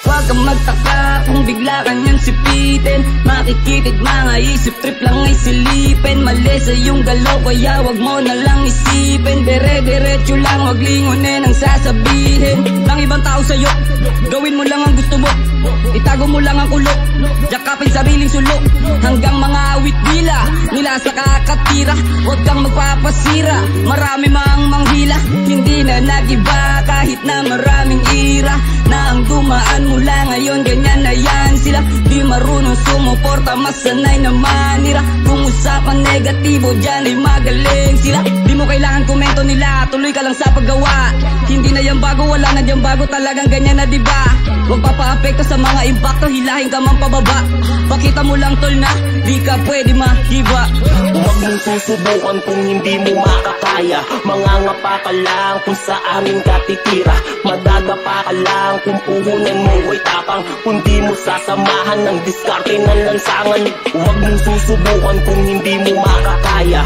Huwag kang magtaka kung bigla ka niyang sipitin. Makikitig mga isip, trip lang ay silipin. Mali sa iyong galaw kaya wag mo na lang isipin. Dire-diretso lang, wag lingunin ang sasabihin ng ibang tao sa'yo. Gawin mo lang ang gusto mo, itago mo lang ang kulok. Yakapin sariling sulok hanggang mga awit dila nila sa kakatira. Huwag kang magpapasira, marami mang manghila. Hindi na nagiba kahit na maraming ira na ang dumaan mula ngayon, ganyan na yan sila. Di marunong sumuporta, masanay na manira. Kung usapan negatibo, dyan ay magaling sila. Di mo kailangan komento nila, tuloy ka lang sa paggawa. Hindi na yan bago, wala na dyan bago, talagang ganyan na diba. Huwag papaapekto sa mga impacto, hilahin ka man pababa. Pakita mo lang tol na di ka pwede mahiba. Huwag mong susubukan kung hindi mo makakaya. Mangangapa ka lang kung sa amin ka titira. Madadapa ka lang kung puhunan mo ay tapang. Kung di mo sasamahan ng diskarte ng lansangan. Huwag mong susubukan kung hindi mo makakaya.